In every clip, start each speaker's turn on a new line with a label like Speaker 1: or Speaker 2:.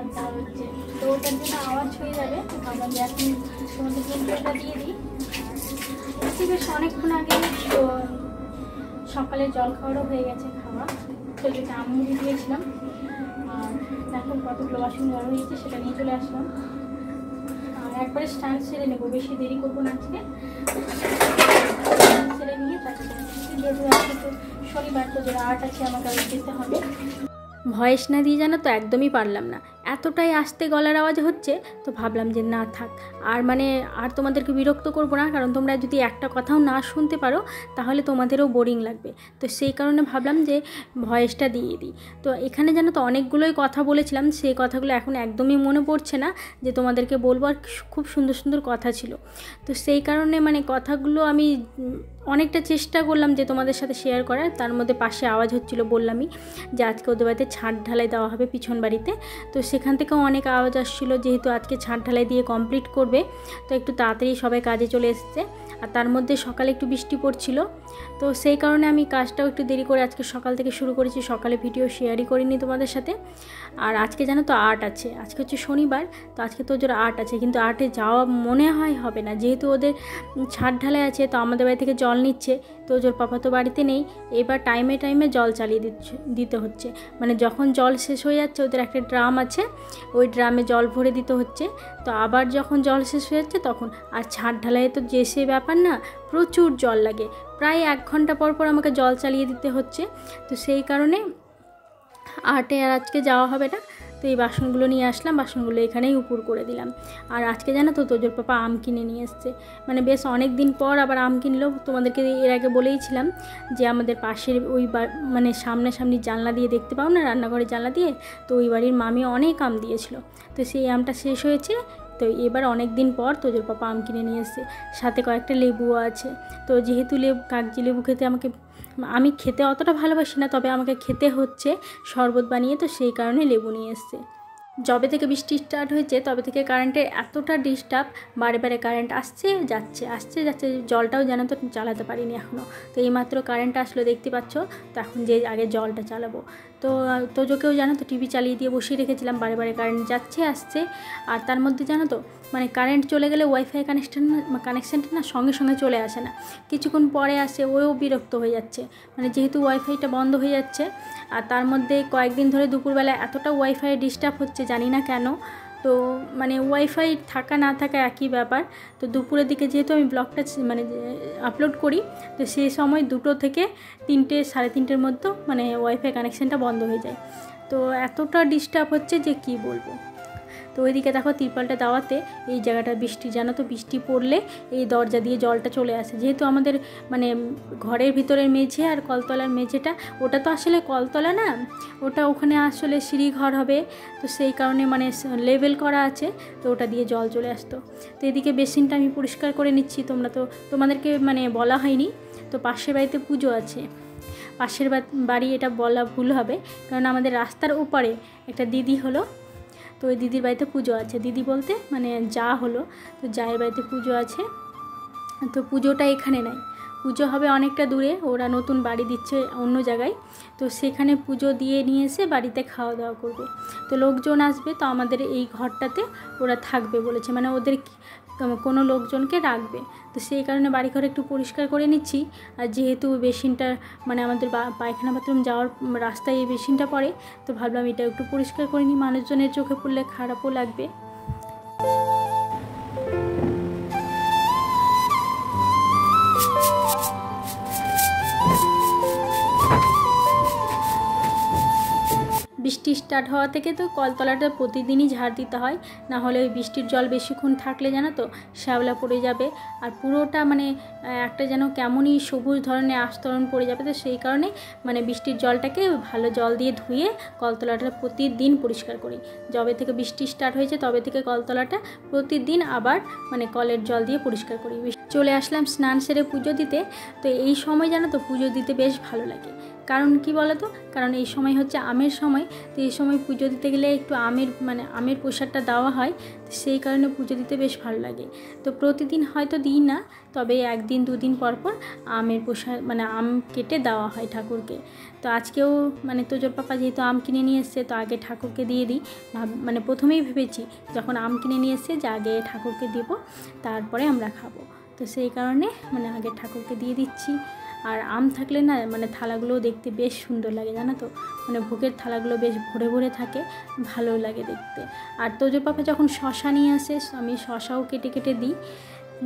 Speaker 1: আর ডাল হচ্ছে। তো ওটার জন্য আওয়াজ হয়ে যাবে, ভাবলাম যে এখন তোমাদের ইন্ট্রোটা দিয়ে দিই। বেশ অনেকক্ষণ আগে সকালে জল খাওয়ারও হয়ে গেছে খাওয়া, তো যেটা আমুড়ি দিয়েছিলাম। আর এখন কতগুলো বাসন জল হয়েছে সেটা নিয়ে চলে আসলাম। আর একবারে স্ট্যান্ড সেরে নেবো, বেশি দেরি করবো না আজকে। সেরে নিয়ে তারপরে যেহেতু আজকে তো শনিবার, তো যে আর্ট আছে আমাকে আগে যেতে হবে। ভয়েস না দিয়ে জানো তো একদমই পারলাম না, এতটাই আস্তে গলার আওয়াজ হচ্ছে। তো ভাবলাম যে না থাক, আর তোমাদেরকে বিরক্ত করবো না, কারণ তোমরা যদি একটা কথাও না শুনতে পারো তাহলে তোমাদেরও বোরিং লাগবে। তো সেই কারণে ভাবলাম যে ভয়েসটা দিয়ে দিই। তো এখানে জানো তো অনেকগুলোই কথা বলেছিলাম, সেই কথাগুলো এখন একদমই মনে পড়ছে না যে তোমাদেরকে বলবো। আর খুব সুন্দর সুন্দর কথা ছিল, তো সেই কারণে কথাগুলো আমি অনেকটা চেষ্টা করলাম যে তোমাদের সাথে শেয়ার করার। তার মধ্যে পাশে আওয়াজ হচ্ছিলো, বললামই যে আজকে ওদের বাড়িতে ছাদ ঢালাই দেওয়া হবে পিছন বাড়িতে। তো সেখান থেকেও অনেক আওয়াজ আসছিলো, যেহেতু আজকে ছাদ ঢালাই দিয়ে কমপ্লিট করবে, তো একটু তাড়াতাড়ি সবাই কাজে চলে এসেছে। আর তার মধ্যে সকালে একটু বৃষ্টি পড়ছিল, তো সেই কারণে আমি কাজটাও একটু দেরি করে আজকে সকাল থেকে শুরু করেছি। সকালে ভিডিও শেয়ারই করিনি তোমাদের সাথে। আর আজকে জানো তো আর্ট আছে, আজকে হচ্ছে শনিবার, তো আজকে তো ওদের আর্ট আছে, কিন্তু আর্টে যাওয়া মনে হয় হবে না, যেহেতু ওদের ছাদ ঢালাই আছে। তো আমাদের বাড়ি থেকে জল নিচ্ছে, তো ওর পাপা তো বাড়িতে নেই, এবার টাইমে টাইমে জল চালিয়ে দিতে হচ্ছে। যখন জল শেষ হয়ে যাচ্ছে, ওদের একটা ড্রাম আছে, ওই ড্রামে জল ভরে দিতে হচ্ছে। তো আবার যখন জল শেষ হয়ে যাচ্ছে তখন। আর ছাদ ঢালাইয়ে তো যে সে ব্যাপার না, প্রচুর জল লাগে, প্রায় 1 ঘন্টা পর পর আমাকে জল চালিয়ে দিতে হচ্ছে। তো সেই কারণে আর্টে আর আজকে যাওয়া হবে না। তো এই বাসনগুলো নিয়ে আসলাম, বাসনগুলো এখানেই উপর করে দিলাম। আর আজকে জানো তো তোজোর পাপা আম কিনে নিয়ে এসছে, বেশ অনেক দিন পর আবার আম কিনলো। তোমাদেরকে এর আগে বলেইছিলাম যে আমাদের পাশের ওই সামনাসামনি জানলা দিয়ে দেখতে পাও না, রান্নাঘরের জানলা দিয়ে, তো ওই বাড়ির মামি অনেক আম দিয়েছিল। তো সেই আমটা শেষ হয়েছে, তো এবার অনেক দিন পর তোজোর পাপা আম কিনে নিয়ে এসছে, সাথে কয়েকটা লেবুও আছে। তো যেহেতু কাগজি লেবু খেতে আমি খেতে অতটা ভালোবাসি না, তবে আমাকে খেতে হচ্ছে শরবত বানিয়ে, তো সেই কারণে লেবু নিয়ে এসছে। যবে থেকে বৃষ্টি স্টার্ট হয়েছে তবে থেকে কারেন্টের এতটা ডিস্টার্ব, বারে বারে কারেন্ট আসছে যাচ্ছে, জলটাও জানো তো চালাতে পারিনি এখনও। তো এইমাত্র কারেন্ট আসলো দেখতে পাচ্ছ, তো এখন যে আগে জলটা চালাবো। তো তোজোকেও জানো তো টিভি চালিয়ে দিয়ে বসিয়ে রেখেছিলাম, বারে বারে কারেন্ট যাচ্ছে আসছে। আর তার মধ্যে জানো তো কারেন্ট চলে গেলে ওয়াইফাই কানেকশানটা না সঙ্গে সঙ্গে চলে আসে না, কিছুক্ষণ পরে আসে, ওও বিরক্ত হয়ে যাচ্ছে। যেহেতু ওয়াইফাইটা বন্ধ হয়ে যাচ্ছে, আর তার মধ্যে কয়েকদিন ধরে দুপুরবেলা এতটা ওয়াইফাই ডিস্টার্ব হচ্ছে জানি না কেন। তো ওয়াইফাই থাকা না থাকা একই ব্যাপার। তো দুপুরের দিকে যেহেতু আমি ব্লগটা আপলোড করি, তো সেই সময় 2টো থেকে 3টে, 3:30-র মধ্যে ওয়াইফাই কানেকশানটা বন্ধ হয়ে যায়। তো এতটা ডিস্টার্ব হচ্ছে যে কি বলবো। তো ওইদিকে দেখো তিরপালটা দেওয়াতে এই জায়গাটা বৃষ্টি, জানো তো বৃষ্টি পড়লে এই দরজা দিয়ে জলটা চলে আসে। যেহেতু আমাদের ঘরের ভিতরের মেঝে আর কলতলার মেঝেটা, ওটা তো আসলে কলতলা না, ওখানে আসলে সিঁড়িঘর হবে। তো সেই কারণে লেভেল করা আছে, তো ওটা দিয়ে জল চলে আসতো। তো এদিকে বেসিনটা আমি পরিষ্কার করে নিচ্ছি। তোমাদেরকে বলা হয়নি, তো পাশের বাড়িতে পুজো আছে। পাশের বাড়ি এটা বলা ভুল হবে, কারণ আমাদের রাস্তার ওপারে একটা দিদি হলো, তো ওই দিদির বাড়িতে পুজো আছে। দিদি বলতে যা হলো, তো জায়ের বাড়িতে পুজো আছে। তো পুজোটা এখানে নাই, পুজো হবে অনেকটা দূরে, ওরা নতুন বাড়ি দিচ্ছে অন্য জায়গায়। তো সেখানে পুজো দিয়ে নিয়ে এসে বাড়িতে খাওয়া দাওয়া করবে। তো লোকজন আসবে, তো আমাদের এই ঘরটাতে ওরা থাকবে বলেছে, ওদের কোনো লোকজনকে রাখবে। তো সেই কারণে বাড়িঘর একটু পরিষ্কার করে নিচ্ছি। আর যেহেতু বেসিনটা আমাদের পায়খানা বাথরুম যাওয়ার রাস্তায় এই বেসিনটা পড়ে, তো ভাবলাম এটা একটু পরিষ্কার করে নিই, মানুষজনের চোখে পড়লে খারাপও লাগবে। বৃষ্টি স্টার্ট হওয়া থেকে তো কলতলাটা প্রতিদিনই ঝাড় দিতে হয়, না হলে ওই বৃষ্টির জল বেশিক্ষণ থাকলে জানো তো শ্যাওলা পড়ে যাবে, আর পুরোটা একটা যেন কেমনই সবুজ ধরনের আস্তরণ পড়ে যাবে। তো সেই কারণে বৃষ্টির জলটাকে ভালো জল দিয়ে ধুয়ে কলতলাটা প্রতিদিন পরিষ্কার করি। যবে থেকে বৃষ্টি স্টার্ট হয়েছে তবে থেকে কলতলাটা প্রতিদিন আবার কলের জল দিয়ে পরিষ্কার করি। চলে আসলাম স্নান সেরে পুজো দিতে। তো এই সময় জানো তো পুজো দিতে বেশ ভালো লাগে, কারণ কি বলো তো, কারণ এই সময় হচ্ছে আমের সময়। তো এই সময় পুজো দিতে গেলে একটু আমের প্রসাদটা দেওয়া হয়, তো সেই কারণে পুজো দিতে বেশ ভালো লাগে। তো প্রতিদিন হয়তো দিই না, তবে একদিন দুদিন পর পর আমের প্রসাদ আম কেটে দেওয়া হয় ঠাকুরকে। তো আজকেও তোজোর পাপা যেহেতু আম কিনে নিয়ে এসছে, তো আগে ঠাকুরকে দিয়ে দিই। প্রথমেই ভেবেছি যখন আম কিনে নিয়ে এসছে যে আগে ঠাকুরকে দেবো, তারপরে আমরা খাবো। তো সেই কারণে আগে ঠাকুরকে দিয়ে দিচ্ছি। আর আম থাকলে না থালাগুলোও দেখতে বেশ সুন্দর লাগে জানো তো, ভোগের থালাগুলো বেশ ভরে ভরে থাকে, ভালো লাগে দেখতে। আর তোজোর পাপা যখন শশা নিয়ে আসে, আমি শশাও কেটে কেটে দিই।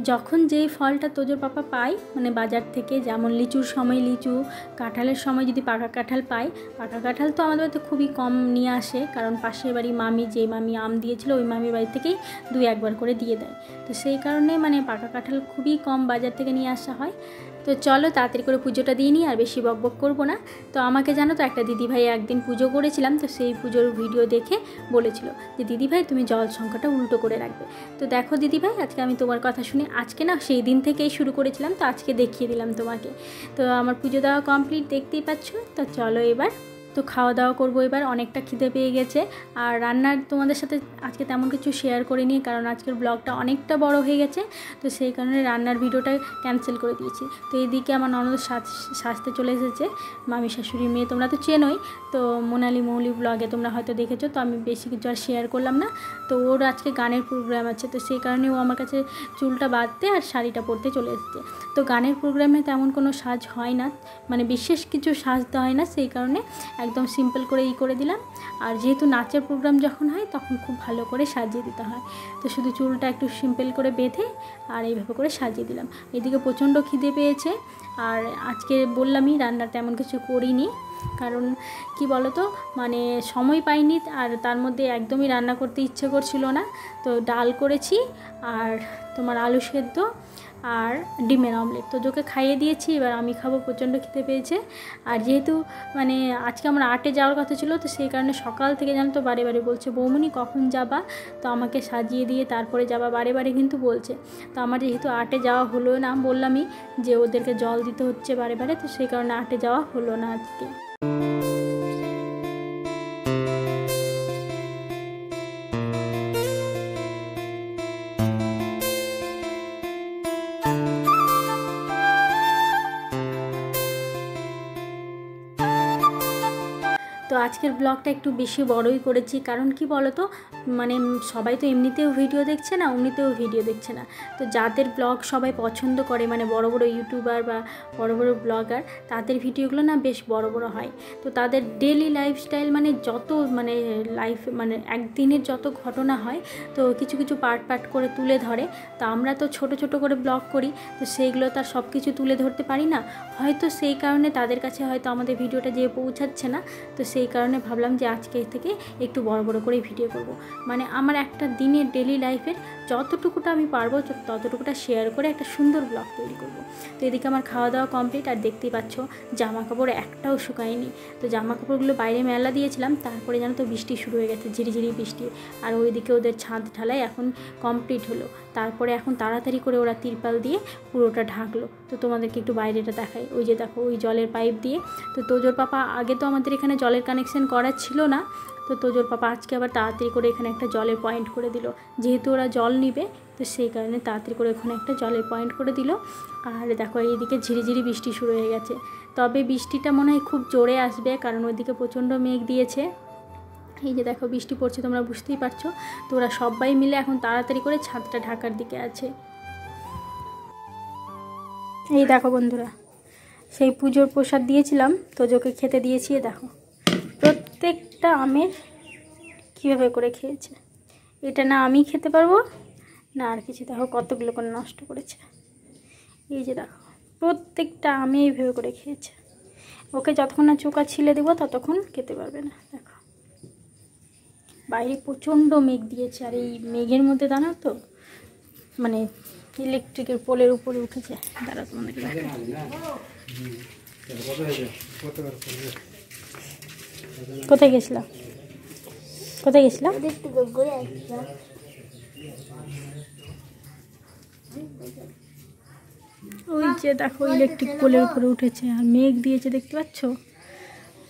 Speaker 1: যখন যেই ফলটা তোজোর পাপা পাই বাজার থেকে, যেমন লিচুর সময় লিচু, কাঁঠালের সময় যদি পাকা কাঁঠাল পাই, পাকা কাঁঠাল তো আমাদের বাড়িতে খুবই কম নিয়ে আসে, কারণ পাশের বাড়ি যে মামি আম দিয়েছিল ওই মামির বাড়ি থেকেই 2-1বার করে দিয়ে দেয়। তো সেই কারণে পাকা কাঁঠাল খুবই কম বাজার থেকে নিয়ে আসা হয়। তো চলো তাড়াতাড়ি করে পুজোটা দিয়ে নিই, আর বেশি বকবক করবো না। তো আমাকে জানো তো একটা দিদিভাই একদিন পুজো করেছিলাম, তো সেই পুজোর ভিডিও দেখে বলেছিল যে দিদিভাই তুমি জল সংখ্যাটা উল্টো করে রাখবে। তো দেখো দিদিভাই, আজকে আমি তোমার কথা শুনে আজকে না সেই দিন থেকেই শুরু করেছিলাম, তো আজকে দেখিয়ে দিলাম তোমাকে। তো আমার পুজো দেওয়া কমপ্লিট, দেখতেই পাচ্ছ। তো চলো এবার তো খাওয়া দাওয়া করবো। এবার অনেকটা খিদে পেয়ে গেছে, আর রান্নার তোমাদের সাথে আজকে তেমন কিছু শেয়ার করিনি, কারণ আজকের ব্লগটা অনেকটা বড় হয়ে গেছে। তো সেই কারণে রান্নার ভিডিওটা ক্যান্সেল করে দিয়েছি। তো এইদিকে আমার ননদ সাজতে চলে এসেছে, মামি শাশুড়ির মেয়ে, তোমরা তো চেনোই। তো মোনালি মৌলি ব্লগে তোমরা হয়তো দেখেছো, তো আমি বেশি কিছু আর শেয়ার করলাম না। তো ওর আজকে গানের প্রোগ্রাম আছে, তো সেই কারণে ও আমার কাছে চুলটা বাঁধতে আর শাড়িটা পরতে চলে এসেছে। তো গানের প্রোগ্রামে তেমন কোনো সাজ হয় না, বিশেষ কিছু সাজতে হয় না, সেই কারণে একদম সিম্পল করে করে দিলাম। আর যেহেতু নাচের প্রোগ্রাম যখন হয় তখন খুব ভালো করে সাজিয়ে দিতে হয়, তো শুধু চুলটা একটু সিম্পল করে বেঁধে আর এইভাবে করে সাজিয়ে দিলাম। এদিকে প্রচণ্ড খিদে পেয়েছে, আর আজকে বললামই রান্না তেমন কিছু করিনি, কারণ কি বলো তো সময় পাইনি, আর তার মধ্যে একদমই রান্না করতে ইচ্ছে করছিল না। তো ডাল করেছি, আর তোমার আলু সেদ্ধ আর ডিমের অমলেট, তো তোকে খাইয়ে দিয়েছি। এবার আমি খাবো, প্রচণ্ড খেতে পেয়েছে। আর যেহেতু আজকে আমার আর্টে যাওয়ার কথা ছিল, তো সেই কারণে সকাল থেকে জানো তো বারে বারে বলছে বৌমনি কখন যাবা, তো আমাকে সাজিয়ে দিয়ে তারপরে যাবা, বারে বারে কিন্তু বলছে। তো আমার যেহেতু আর্টে যাওয়া হলো না, বললামই যে ওদেরকে জল দিতে হচ্ছে বারে বারে, তো সেই কারণে আর্টে যাওয়া হলো না আজকে। তো আজকের ব্লগটা একটু বেশি বড়ই করেছি, কারণ কি বলো তো সবাই তো এমনিতেও ভিডিও দেখছে না, অমনিতেও ভিডিও দেখছে না। তো যাদের ব্লগ সবাই পছন্দ করে বড় বড় ইউটিউবার বা বড় বড় ব্লগার, তাদের ভিডিওগুলো না বেশ বড় বড় হয়। তো তাদের ডেলি লাইফস্টাইল যত লাইফ একদিনের যত ঘটনা হয়, তো কিছু কিছু পার্ট করে তুলে ধরে। তো আমরা তো ছোট ছোট করে ব্লগ করি, তো সেইগুলো তার সব কিছু তুলে ধরতে পারি না, হয়তো সেই কারণে তাদের কাছে হয়তো আমাদের ভিডিওটা যেয়ে পৌঁছাচ্ছে না। তো সেই কারণে ভাবলাম যে আজকে থেকে একটু বড় বড় করে ভিডিও করব, আমার একটা দিনের ডেলি লাইফের যতটুকুটা আমি পারবো ততটুকুটা শেয়ার করে একটা সুন্দর ব্লগ তৈরি করব। তো এদিকে আমার খাওয়া দাওয়া কমপ্লিট, আর দেখতেই পাচ্ছ জামা কাপড় একটাও শুকায়নি। তো জামা কাপড়গুলো বাইরে মেলা দিয়েছিলাম, তারপরে জানো তো বৃষ্টি শুরু হয়ে গেছে, ঝিরিঝিরি বৃষ্টি। আর ওইদিকে ওদের ছাদ ঢালাই এখন কমপ্লিট হলো, তারপরে এখন তাড়াতাড়ি করে ওরা তিরপাল দিয়ে পুরোটা ঢাকলো। তো তোমাদেরকে একটু বাইরেটা দেখাই, ওই যে দেখো ওই জলের পাইপ দিয়ে। তো তোজোর পাপা আগে তো আমাদের এখানে জলের কানেকশন করা ছিল না, তো তোজোর পাপা আজকে আবার তাড়াতাড়ি করে এখানে একটা জলের পয়েন্ট করে দিল, যেহেতু ওরা জল নিবে, তো সেই কারণে তাড়াতাড়ি করে ওখানে একটা জলের পয়েন্ট করে দিল। আর দেখো এইদিকে ঝিরিঝিরি বৃষ্টি শুরু হয়ে গেছে, তবে বৃষ্টিটা মনে হয় খুব জোরে আসবে, কারণ ওইদিকে প্রচণ্ড মেঘ দিয়েছে। এই যে দেখো বৃষ্টি পড়ছে, তোমরা বুঝতেই পারছো। তো ওরা সবাই মিলে এখন তাড়াতাড়ি করে ছাদটা ঢাকার দিকে আছে। এই দেখো বন্ধুরা, সেই পুজোর প্রসাদ দিয়েছিলাম তোজোকে খেতে দিয়েছি, দেখো প্রত্যেকটা আমের কীভাবে করে খেয়েছে। এটা না আমি খেতে পারবো না আর কিছু, দেখো কতগুলো করে নষ্ট করেছে। এই যে দেখো প্রত্যেকটা আমি এইভাবে করে খেয়েছে, ওকে যতক্ষণ না চোকা ছিলে দেবো ততক্ষণ খেতে পারবে না। দেখো বাইরে প্রচণ্ড মেঘ দিয়েছে, আর এই মেঘের মধ্যে জানো তো ইলেকট্রিকের পোলের উপরে উঠেছে। দাঁড়া তোমাদেরকে কোথায় গেছিলাম, কোথায় গেছিলাম? ওই যে দেখো ইলেকট্রিক পোলের উপরে উঠেছে, আর মেঘ দিয়েছে দেখতে পাচ্ছ,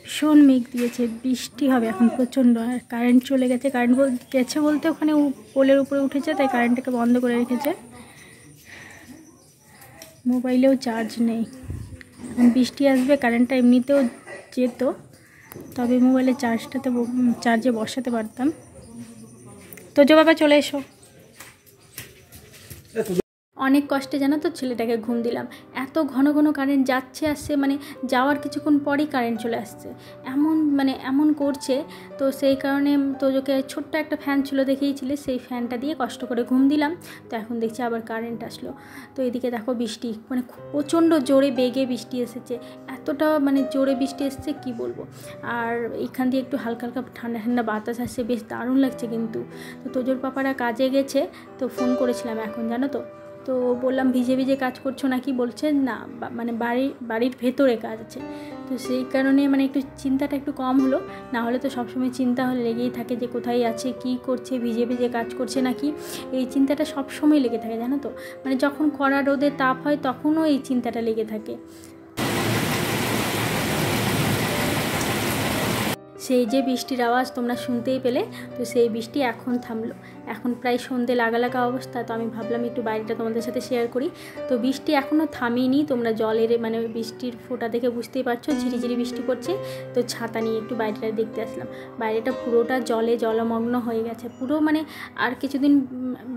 Speaker 1: ভীষণ মেঘ দিয়েছে, বৃষ্টি হবে এখন প্রচণ্ড। আর কারেন্ট চলে গেছে, কারেন্ট গেছে বলতে ওখানে পোলের উপরে উঠেছে, তাই কারেন্টটাকে বন্ধ করে রেখেছে। মোবাইলেও চার্জ নেই, বৃষ্টি আসবে, কারেন্টটা এমনিতেও যেত, তবে মোবাইলে চার্জে বসাতে পারতাম। তো যে বাবা চলে এসো। অনেক কষ্টে জানো তো ছেলেটাকে ঘুম দিলাম, এত ঘন ঘন কারেন্ট যাচ্ছে আসছে, মানে যাওয়ার কিছুক্ষণ পরেই কারেন্ট চলে আসছে, এমন করছে। তো সেই কারণে তোজোকে ছোট্ট একটা ফ্যান ছিল দেখেইছিলে, সেই ফ্যানটা দিয়ে কষ্ট করে ঘুম দিলাম। তো এখন দেখছি আবার কারেন্ট আসলো। তো এদিকে দেখো বৃষ্টি, মানে প্রচণ্ড জোরে বেগে বৃষ্টি এসেছে, এতটা জোরে বৃষ্টি এসেছে কি বলবো। আর এখান দিয়ে একটু হালকা হালকা ঠান্ডা ঠান্ডা বাতাস আসছে, বেশ দারুণ লাগছে কিন্তু। তো তোজোর পাপারা কাজে গেছে, তো ফোন করেছিলাম এখন জানো তো বললাম ভিজে ভিজে কাজ করছো নাকি, বলছে না বাড়ির ভেতরে কাজ আছে। তো সেই কারণে একটু চিন্তাটা একটু কম হলো, না হলে তো সবসময় চিন্তা হলে লেগেই থাকে যে কোথায় আছে, কি করছে, ভিজে ভিজে কাজ করছে নাকি, এই চিন্তাটা সবসময় লেগে থাকে জানো তো। যখন কড়া রোদে তাপ হয় তখনও এই চিন্তাটা লেগে থাকে। সেই যে বৃষ্টির আওয়াজ তোমরা শুনতেই পেলে, তো সেই বৃষ্টি এখন থামলো, এখন প্রায় সন্ধে লাগা লাগা অবস্থা। তো আমি ভাবলাম একটু বাইরেটা তোমাদের সাথে শেয়ার করি। তো বৃষ্টি এখনও থামেনি, তোমরা জলের বৃষ্টির ফোঁটা দেখে বুঝতেই পারছো, ঝিরিঝিরি বৃষ্টি পড়ছে। তো ছাতা নিয়ে একটু বাইরেটা দেখতে আসলাম, বাইরেটা পুরোটা জলমগ্ন হয়ে গেছে পুরো। আর কিছুদিন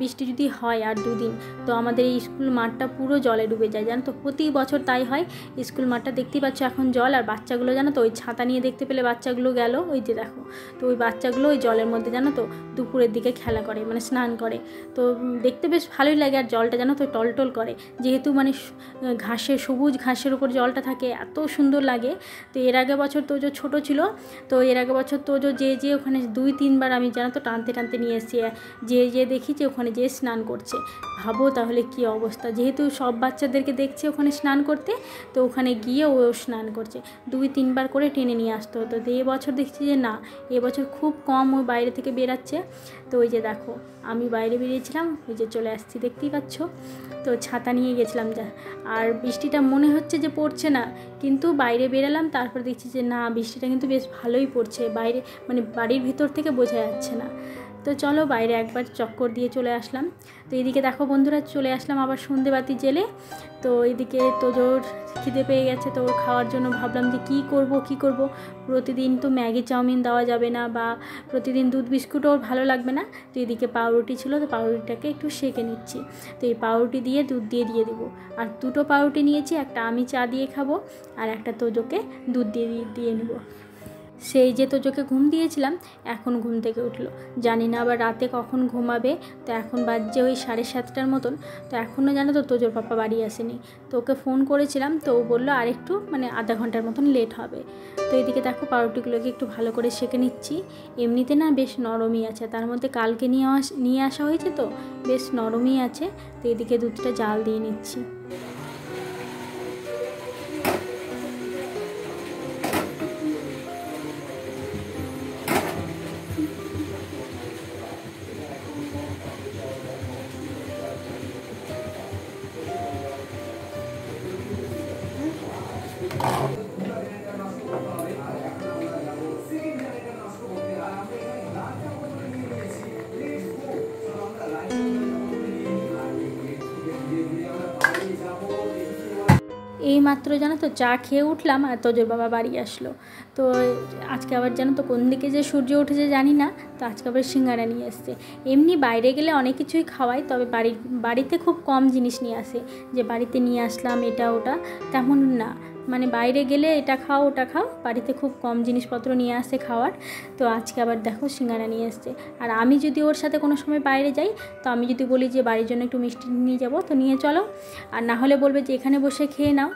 Speaker 1: বৃষ্টি যদি হয়, আর 2 দিন, তো আমাদের এই স্কুল মাঠটা পুরো জলে ডুবে যায় জানো তো, প্রতি বছর তাই হয়। স্কুল মাঠটা দেখতেই পাচ্ছ এখন জল, আর বাচ্চাগুলো জানো তো ওই ছাতা নিয়ে দেখতে পেলে বাচ্চাগুলো গেল, ওই যে দেখো। তো ওই বাচ্চাগুলো ওই জলের মধ্যে জানো তো দুপুরের দিকে খেলা করে, স্নান করে। তো দেখতে বেশ ভালোই লাগে, আর জলটা জানো তো টলটল করে, যেহেতু সবুজ ঘাসের উপর জলটা থাকে, এত সুন্দর লাগে। তো এর আগে বছর তোজো ছোট ছিল, তো এর আগে বছর তোজো যে ওখানে 2-3 বার আমি জানো তো টানতে টানতে নিয়ে এসেছি, যে দেখি যে ওখানে যে স্নান করছে। ভাবো তাহলে কি অবস্থা, যেহেতু সব বাচ্চাদেরকে দেখছে ওখানে স্নান করতে, তো ওখানে গিয়ে ও স্নান করছে। 2-3 বার করে টেনে নিয়ে আসতে হতো। তো এবছর দেখছি যে না, এবছর খুব কম ও বাইরে থেকে বেরাচ্ছে। তো ওই যে দেখো আমি বাইরে বেরিয়েছিলাম, ওই যে চলে আসছি দেখতেই পাচ্ছ। তো ছাতা নিয়ে গেছিলাম আর বৃষ্টিটা মনে হচ্ছে যে পড়ছে না, কিন্তু বাইরে বেরালাম, তারপর দেখছি যে না, বৃষ্টিটা কিন্তু বেশ ভালোই পড়ছে, বাইরে বাড়ির ভিতর থেকে বোঝা যাচ্ছে না। তো চলো বাইরে একবার চক্কর দিয়ে চলে আসলাম। তো এদিকে দেখো বন্ধুরা, চলে আসলাম আবার সন্ধেবাতি জেলে। তো এদিকে তোজোর খিদে পেয়ে গেছে, তো ওর খাওয়ার জন্য ভাবলাম যে কী করব। প্রতিদিন তো ম্যাগি চাউমিন দেওয়া যাবে না, বা প্রতিদিন দুধ বিস্কুটও ওর ভালো লাগবে না। তো এদিকে পাউরুটি ছিল, তো পাউরুটিটাকে একটু সেঁকে নিচ্ছি। তো এই পাউরুটি দিয়ে দুধ দিয়ে দেবো। আর 2টো পাউরুটি নিয়েছি, একটা আমি চা দিয়ে খাবো, আর একটা তোজোকে দুধ দিয়ে নেবো। সেই যে তোজোকে ঘুম দিয়েছিলাম, এখন ঘুম থেকে উঠলো, জানি না আবার রাতে কখন ঘুমাবে। তো এখন বাজছে ওই 7:30টার মতন। তো এখনও জানো তো তোজোর পাপা বাড়ি আসেনি। তো ওকে ফোন করেছিলাম, তো ও বললো আর একটু আধা ঘন্টার মতন লেট হবে। তো এদিকে দেখো পাউরুটিগুলোকে একটু ভালো করে সেঁকে নিচ্ছি। এমনিতে না বেশ নরমই আছে, তার মধ্যে কালকে নিয়ে আসা হয়েছে, তো বেশ নরমই আছে। তো এদিকে দুধটা জাল দিয়ে নিচ্ছি। এই মাত্র জানো তো চা খেয়ে উঠলাম, আর তোজোর বাবা বাড়ি আসলো। তো আজকে আবার জানো তো কোন দিকে যে সূর্য উঠেছে জানি না, তো আজকে আবার সিঙ্গারা নিয়ে এসছে। এমনি বাইরে গেলে অনেক কিছুই খাওয়াই, তবে বাড়িতে খুব কম জিনিস নিয়ে আসে, যে বাড়িতে নিয়ে আসলাম এটা ওটা, তেমন না। বাইরে গেলে এটা খাও ওটা খাও, বাড়িতে খুব কম জিনিসপত্র নিয়ে আসে খাওয়ার। তো আজকে আবার দেখো সিঙ্গারা নিয়ে এসছে। আর আমি যদি ওর সাথে কোনো সময় বাইরে যাই, তো আমি যদি বলি যে বাড়ির জন্য একটু মিষ্টি নিয়ে যাব, তো নিয়ে চলো, আর না হলে বলবে যে এখানে বসে খেয়ে নাও।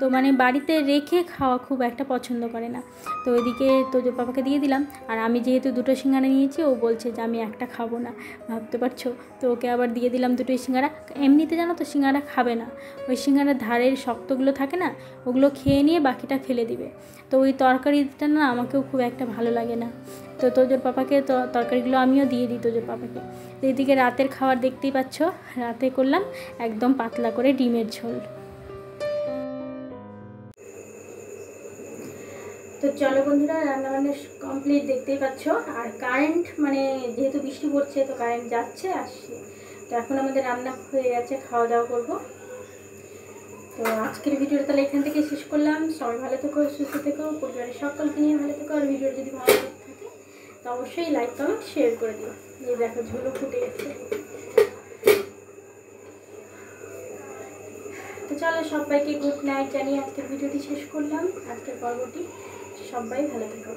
Speaker 1: তো বাড়িতে রেখে খাওয়া খুব একটা পছন্দ করে না। তো ওইদিকে তোজোর পাপাকে দিয়ে দিলাম, আর আমি যেহেতু 2টো সিঙ্গারা নিয়েছি, ও বলছে যে আমি একটা খাবো না, ভাবতে পারছো। তো ওকে আবার দিয়ে দিলাম 2টোই সিঙ্গারা। এমনিতে জানো তো সিঙ্গারা খাবে না, ওই সিঙ্গারার ধারের শক্তগুলো থাকে না, ওগুলো খেয়ে নিয়ে বাকিটা ফেলে দিবে। তো ওই তরকারিটা না আমাকেও খুব একটা ভালো লাগে না। তো তোজোর পাপাকে তো তরকারিগুলো আমিও দিয়ে দিই তোজোর পাপাকে। তো এদিকে রাতের খাবার দেখতেই পাচ্ছ, রাতে করলাম একদম পাতলা করে ডিমের ঝোল। তো চলো বন্ধুরা, রান্নাবান্না কমপ্লিট দেখতেই পাচ্ছ। আর কারেন্ট মানে যেহেতু বৃষ্টি পড়ছে তো কারেন্ট যাচ্ছে আসছে। তো এখন আমাদের রান্না হয়ে গেছে, খাওয়া দাওয়া করবো। তো আজকের ভিডিওটা তাহলে এখান থেকে শেষ করলাম। সবাই ভালো থেকো, সুস্থ থেকো, পরিবারের সকলকে নিয়ে ভালো থেকো। আর ভিডিও যদি ভালো থাকে তো অবশ্যই লাইক কমেন্ট শেয়ার করে দিও। এই দেখো ঝোলও ফুটে গেছে। তো চলো, সবাইকে গুড নাইট জানিয়ে আজকের ভিডিওটি শেষ করলাম, আজকের পর্বটি। সবাই ভালো থেকো।